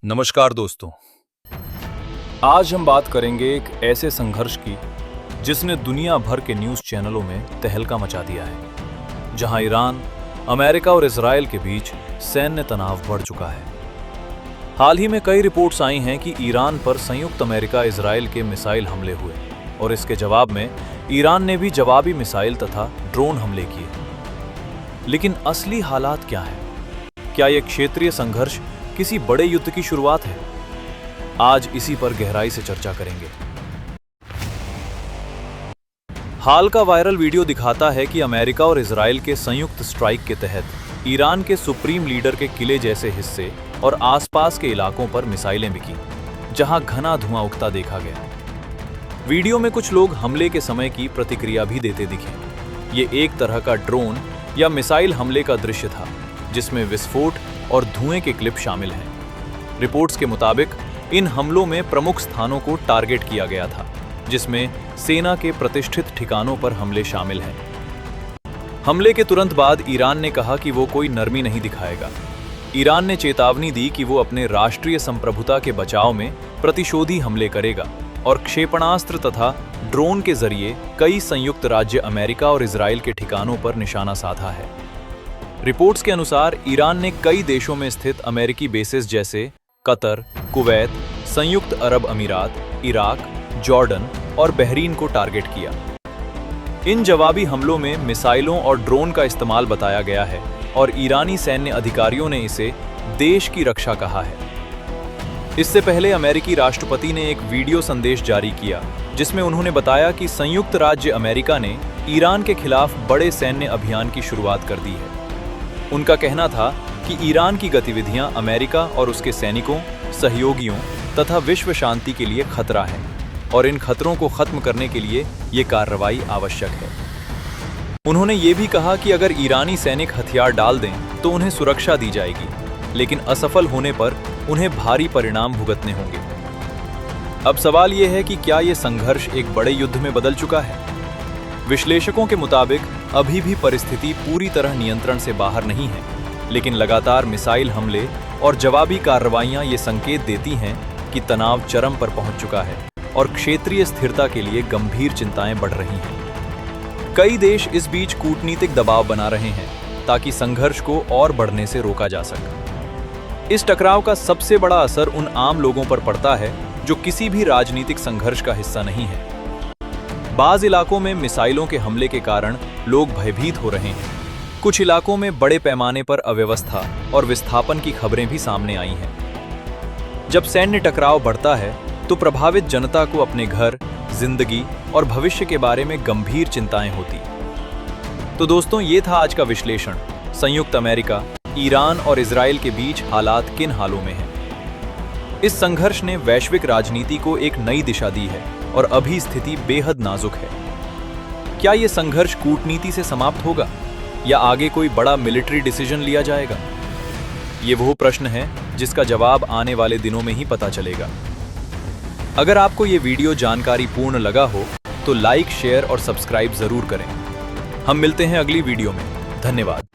नमस्कार दोस्तों। आज हम बात करेंगे एक ऐसे संघर्ष की जिसने दुनिया भर के न्यूज़ चैनलों में तहलका मचा दिया है, जहां ईरान, अमेरिका और इजराइल के बीच सैन्य तनाव बढ़ चुका है। हाल ही में कई रिपोर्ट्स आई हैं कि ईरान पर संयुक्त अमेरिका इजराइल के मिसाइल हमले हुए और इसके जवाब में ईरान ने भी जवाबी मिसाइल तथा ड्रोन हमले किए। लेकिन असली हालात क्या है? क्या यह क्षेत्रीय संघर्ष किसी बड़े युद्ध की शुरुआत है? आज इसी पर गहराई से चर्चा करेंगे। हाल का वायरल वीडियो दिखाता है कि अमेरिका और इजराइल के संयुक्त स्ट्राइक के तहत ईरान के सुप्रीम लीडर के किले जैसे हिस्से और आसपास के इलाकों पर मिसाइलें बिकी, जहां घना धुआं उठता देखा गया। वीडियो में कुछ लोग हमले के समय की प्रतिक्रिया भी देते दिखे। ये एक तरह का ड्रोन या मिसाइल हमले का दृश्य था, जिसमें विस्फोट और धुएं के क्लिप शामिल हैं। रिपोर्ट्स के मुताबिक इन हमलों में प्रमुख स्थानों को टारगेट किया गया था, जिसमें सेना के प्रतिष्ठित ठिकानों पर हमले शामिल हैं। हमले के तुरंत बाद ईरान ने कहा कि वो कोई नरमी नहीं दिखाएगा। ईरान ने चेतावनी दी कि वो अपने राष्ट्रीय संप्रभुता के बचाव में प्रतिशोधी हमले करेगा और क्षेपणास्त्र तथा ड्रोन के जरिए कई संयुक्त राज्य अमेरिका और इजराइल के ठिकानों पर निशाना साधा है। रिपोर्ट्स के अनुसार ईरान ने कई देशों में स्थित अमेरिकी बेसेस जैसे कतर, कुवैत, संयुक्त अरब अमीरात, इराक, जॉर्डन और बहरीन को टारगेट किया। इन जवाबी हमलों में मिसाइलों और ड्रोन का इस्तेमाल बताया गया है और ईरानी सैन्य अधिकारियों ने इसे देश की रक्षा कहा है। इससे पहले अमेरिकी राष्ट्रपति ने एक वीडियो संदेश जारी किया, जिसमें उन्होंने बताया कि संयुक्त राज्य अमेरिका ने ईरान के खिलाफ बड़े सैन्य अभियान की शुरुआत कर दी है। उनका कहना था कि ईरान की गतिविधियां अमेरिका और उसके सैनिकों, सहयोगियों तथा विश्व शांति के लिए खतरा है और इन खतरों को खत्म करने के लिए ये कार्रवाई आवश्यक है। उन्होंने ये भी कहा कि अगर ईरानी सैनिक हथियार डाल दें तो उन्हें सुरक्षा दी जाएगी, लेकिन असफल होने पर उन्हें भारी परिणाम भुगतने होंगे। अब सवाल ये है कि क्या ये संघर्ष एक बड़े युद्ध में बदल चुका है? विश्लेषकों के मुताबिक अभी भी परिस्थिति पूरी तरह नियंत्रण से बाहर नहीं है, लेकिन लगातार मिसाइल हमले और जवाबी कार्रवाइयां ये संकेत देती हैं कि तनाव चरम पर पहुंच चुका है और क्षेत्रीय स्थिरता के लिए गंभीर चिंताएं बढ़ रही हैं। कई देश इस बीच कूटनीतिक दबाव बना रहे हैं ताकि संघर्ष को और बढ़ने से रोका जा सके। इस टकराव का सबसे बड़ा असर उन आम लोगों पर पड़ता है जो किसी भी राजनीतिक संघर्ष का हिस्सा नहीं है। बाज़ इलाकों में मिसाइलों के हमले के कारण लोग भयभीत हो रहे हैं। कुछ इलाकों में बड़े पैमाने पर अव्यवस्था और विस्थापन की खबरें भी सामने आई हैं। जब सैन्य टकराव बढ़ता है तो प्रभावित जनता को अपने घर, जिंदगी और भविष्य के बारे में गंभीर चिंताएं होती। तो दोस्तों, ये था आज का विश्लेषण। संयुक्त अमेरिका, ईरान और इजराइल के बीच हालात किन हालों में हैं। इस संघर्ष ने वैश्विक राजनीति को एक नई दिशा दी है और अभी स्थिति बेहद नाजुक है। क्या यह संघर्ष कूटनीति से समाप्त होगा या आगे कोई बड़ा मिलिट्री डिसीजन लिया जाएगा? ये वो प्रश्न है जिसका जवाब आने वाले दिनों में ही पता चलेगा। अगर आपको ये वीडियो जानकारी पूर्ण लगा हो तो लाइक, शेयर और सब्सक्राइब जरूर करें। हम मिलते हैं अगली वीडियो में। धन्यवाद।